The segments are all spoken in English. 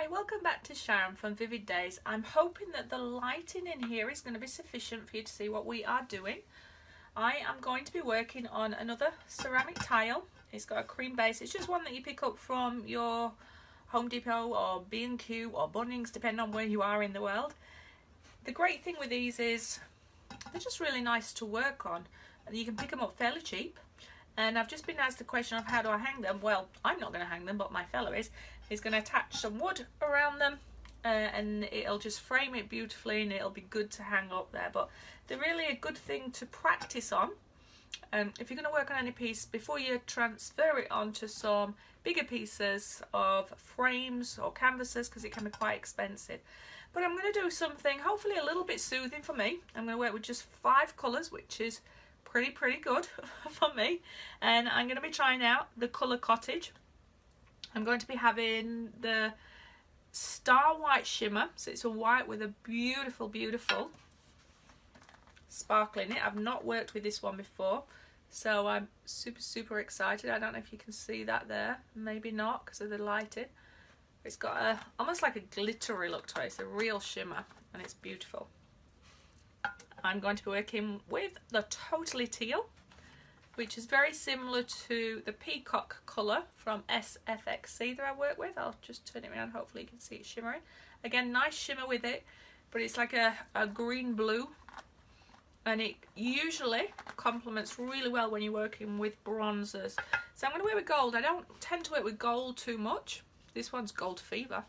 Hi, welcome back to Sharon from Vivid Days. I'm hoping that the lighting in here is going to be sufficient for you to see what we are doing. I am going to be working on another ceramic tile. It's got a cream base. It's just one that you pick up from your Home Depot or B&Q or Bunnings, depending on where you are in the world. The great thing with these is they're just really nice to work on, and you can pick them up fairly cheap. And I've just been asked the question of how do I hang them. Well, I'm not going to hang them, but my fellow is. He's going to attach some wood around them and it'll just frame it beautifully and it'll be good to hang up there. But they're really a good thing to practice on. If you're going to work on any piece, before you transfer it onto some bigger pieces of frames or canvases, because it can be quite expensive. But I'm going to do something hopefully a little bit soothing for me. I'm going to work with just 5 colours, which is pretty good for me. And I'm going to be trying out the Colour Cottage. I'm going to be having the Star White shimmer, so it's a white with a beautiful sparkle in it. I've not worked with this one before, so I'm super excited. I don't know if you can see that there, maybe not because of the lighting. It's got a almost like a glittery look to it. It's a real shimmer and it's beautiful. I'm going to be working with the Totally Teal, which is very similar to the Peacock colour from SFXC that I work with. I'll just turn it around, hopefully you can see it shimmering. Again, nice shimmer with it, but it's like a green blue, and it usually complements really well when you're working with bronzers. So I'm going to work with gold. I don't tend to work with gold too much. This one's Gold Fever,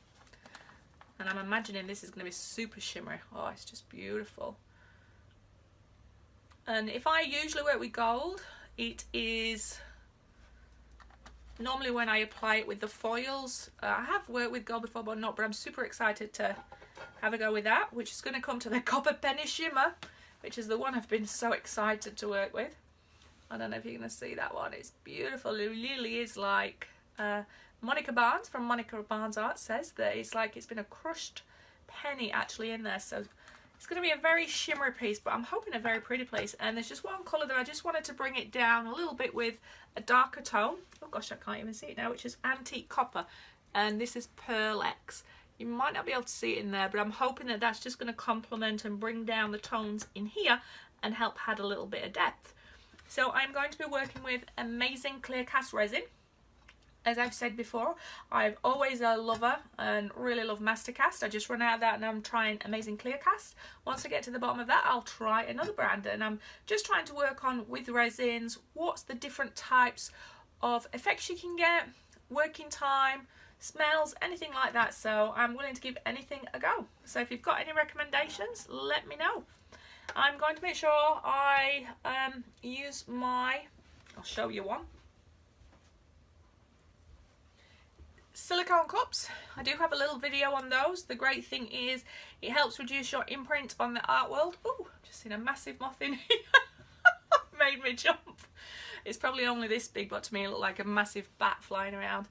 and I'm imagining this is going to be super shimmery. Oh, it's just beautiful. And if I usually work with gold, it is normally when I apply it with the foils. I have worked with gold before, but I'm super excited to have a go with that, which is going to come to the Copper Penny Shimmer, which is the one I've been so excited to work with. I don't know if you're going to see that one. It's beautiful. It really is like Monica Barnes from Monica Barnes Art says that it's like it's been a crushed penny actually in there. So it's going to be a very shimmery piece, but I'm hoping a very pretty piece. And there's just one colour that I just wanted to bring it down a little bit with a darker tone. Oh gosh, I can't even see it now, which is Antique Copper. And this is Pearl X. You might not be able to see it in there, but I'm hoping that that's just going to complement and bring down the tones in here and help add a little bit of depth. So I'm going to be working with Amazing Clear Cast Resin. As I've said before, I've always a lover and really love Mastercast. I just run out of that and I'm trying Amazing Clear Cast. Once I get to the bottom of that, I'll try another brand. And I'm just trying to work on with resins, what's the different types of effects you can get, working time, smells, anything like that. So I'm willing to give anything a go. So if you've got any recommendations, let me know. I'm going to make sure I use I'll show you one. Silicone cups. I do have a little video on those. The great thing is it helps reduce your imprint on the art world. Oh, just seen a massive moth in here. Made me jump. It's probably only this big, but to me it looked like a massive bat flying around.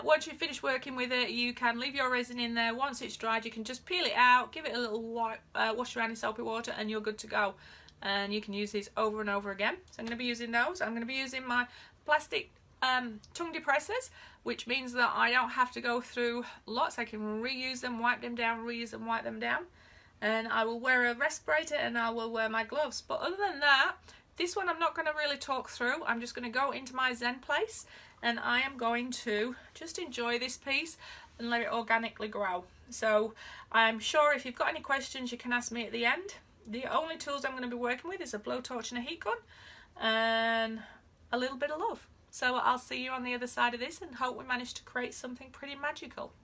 Once you finish working with it, you can leave your resin in there. Once it's dried, you can just peel it out, give it a little wash around in soapy water, and you're good to go. And you can use these over and over again. So I'm going to be using those. I'm going to be using my plastic tongue depressors, which means that I don't have to go through lots. I can reuse them, wipe them down, reuse them, wipe them down. And I will wear a respirator and I will wear my gloves. But other than that, this one I'm not going to really talk through. I'm just going to go into my Zen place and I am going to just enjoy this piece and let it organically grow. So I'm sure if you've got any questions you can ask me at the end. The only tools I'm going to be working with is a blowtorch and a heat gun and a little bit of love. So I'll see you on the other side of this and hope we manage to create something pretty magical.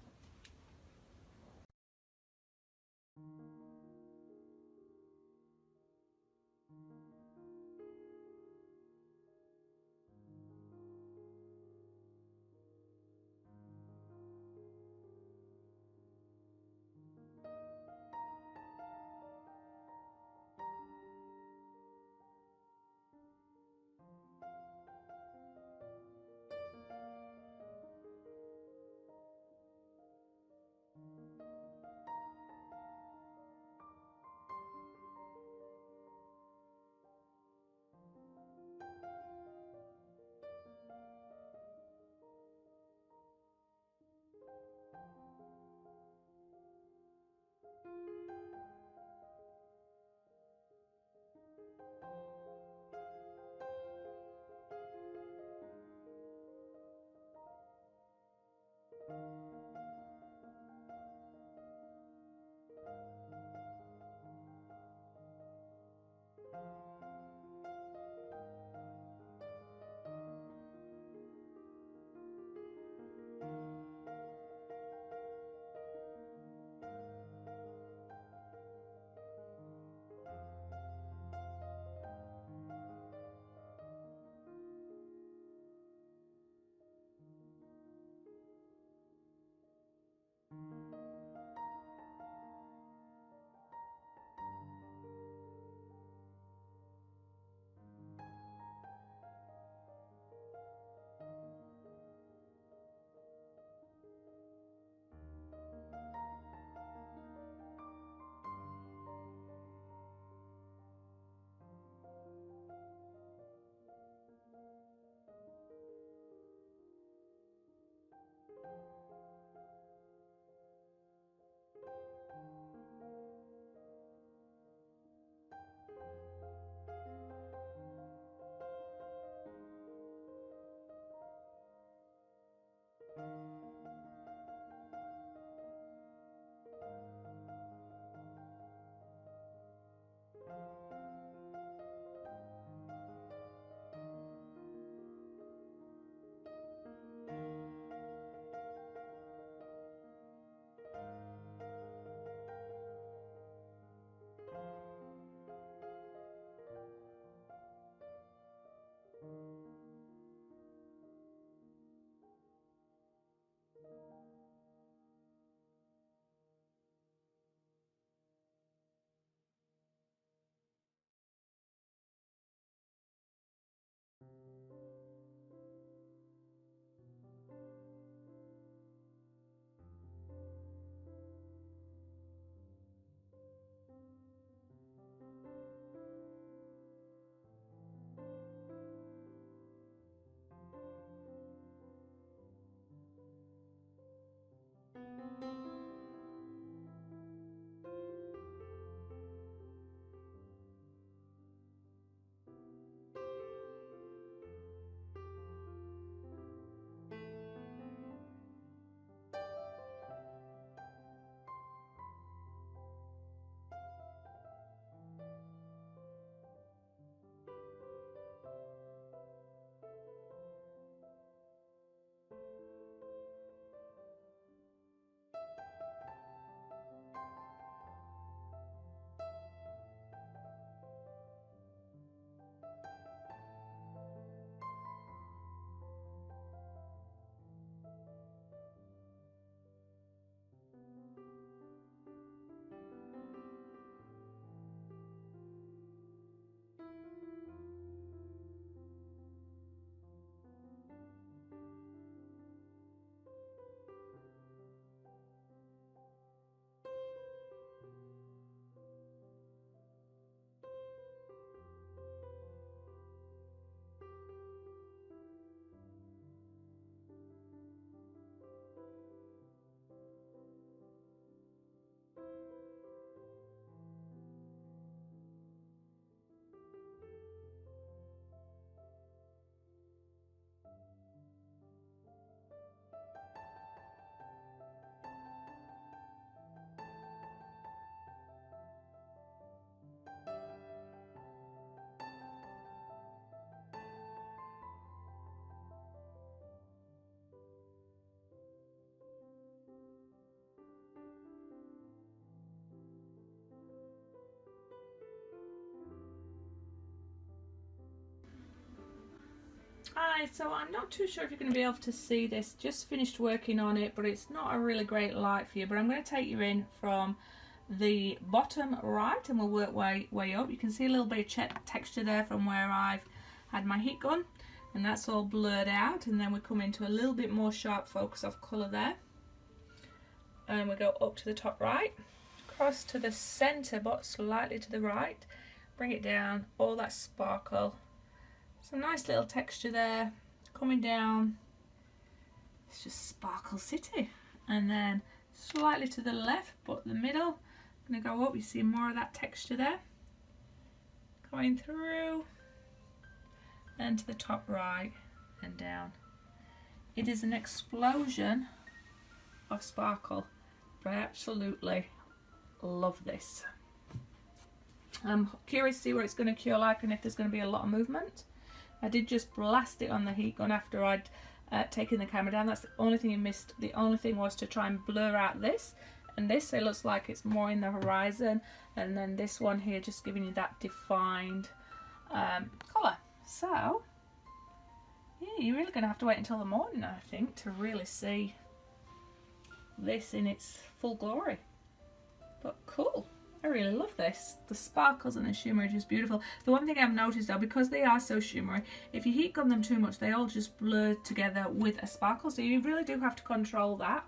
Hi, so I'm not too sure if you're going to be able to see this. Just finished working on it, but it's not a really great light for you. But I'm going to take you in from the bottom right and we'll work way up. You can see a little bit of texture there from where I've had my heat gun, and that's all blurred out. And then we come into a little bit more sharp focus of colour there. And we go up to the top right, across to the centre but slightly to the right, bring it down, all that sparkle. Some nice little texture there, coming down, it's just Sparkle City. And then slightly to the left, but the middle, I'm going to go up, you see more of that texture there. Going through and to the top right and down. It is an explosion of sparkle, but I absolutely love this. I'm curious to see what it's going to cure like and if there's going to be a lot of movement. I did just blast it on the heat gun after I'd taken the camera down. That's the only thing you missed. The only thing was to try and blur out this. And this, it looks like it's more in the horizon. And then this one here just giving you that defined colour. So, yeah, you're really going to have to wait until the morning, I think, to really see this in its full glory. But cool. I really love this. The sparkles and the shimmer are just beautiful. The one thing I've noticed though, because they are so shimmery, if you heat gun them too much, they all just blur together with a sparkle. So you really do have to control that.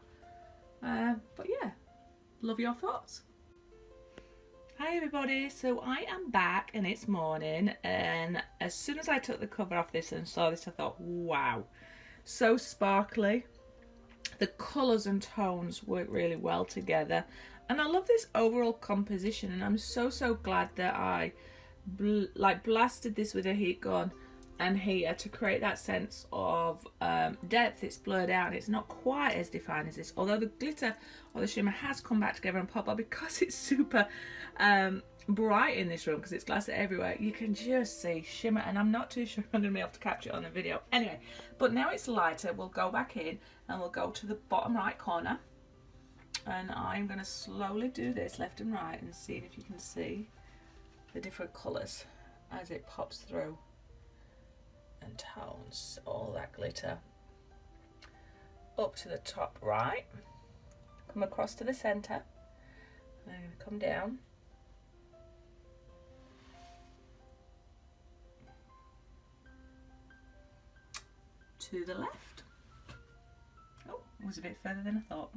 But yeah, love your thoughts. Hi everybody, so I am back and it's morning, and as soon as I took the cover off this and saw this, I thought, wow, so sparkly. The colours and tones work really well together. And I love this overall composition, and I'm so glad that I blasted this with a heat gun and here to create that sense of depth. It's blurred out and it's not quite as defined as this, although the glitter or the shimmer has come back together and popped up because it's super bright in this room, because it's glass everywhere. You can just see shimmer, and I'm not too sure I'm going to be able to capture it on the video anyway. But now it's lighter, we'll go back in and we'll go to the bottom right corner. And I'm going to slowly do this left and right and see if you can see the different colours as it pops through and tones all that glitter. Up to the top right, come across to the centre, and come down. To the left. Oh, it was a bit further than I thought.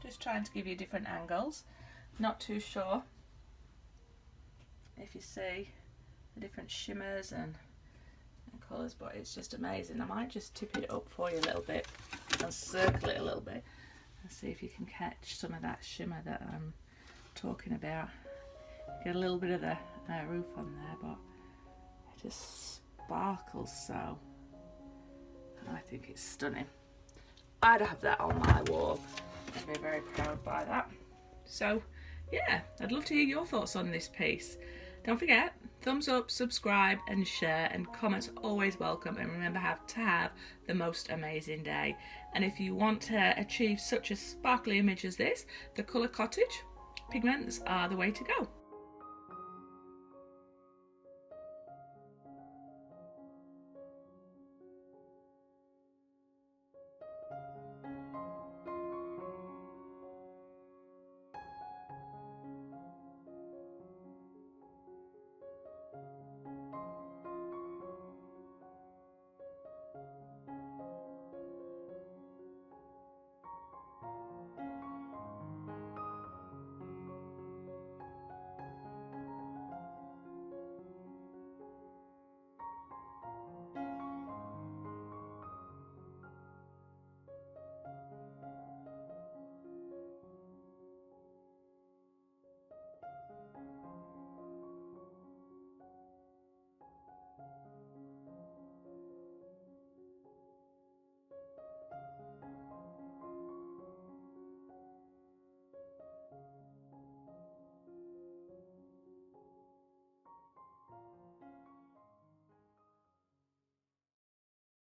Just trying to give you different angles. Not too sure if you see the different shimmers and colours, but it's just amazing. I might just tip it up for you a little bit and circle it a little bit and see if you can catch some of that shimmer that I'm talking about. Get a little bit of the roof on there, but it just sparkles so. I think it's stunning. I'd have that on my wall. I'd be very proud by that. So yeah, I'd love to hear your thoughts on this piece. Don't forget, thumbs up, subscribe and share, and comments are always welcome, and remember to have the most amazing day. And if you want to achieve such a sparkly image as this, the Colour Cottage pigments are the way to go.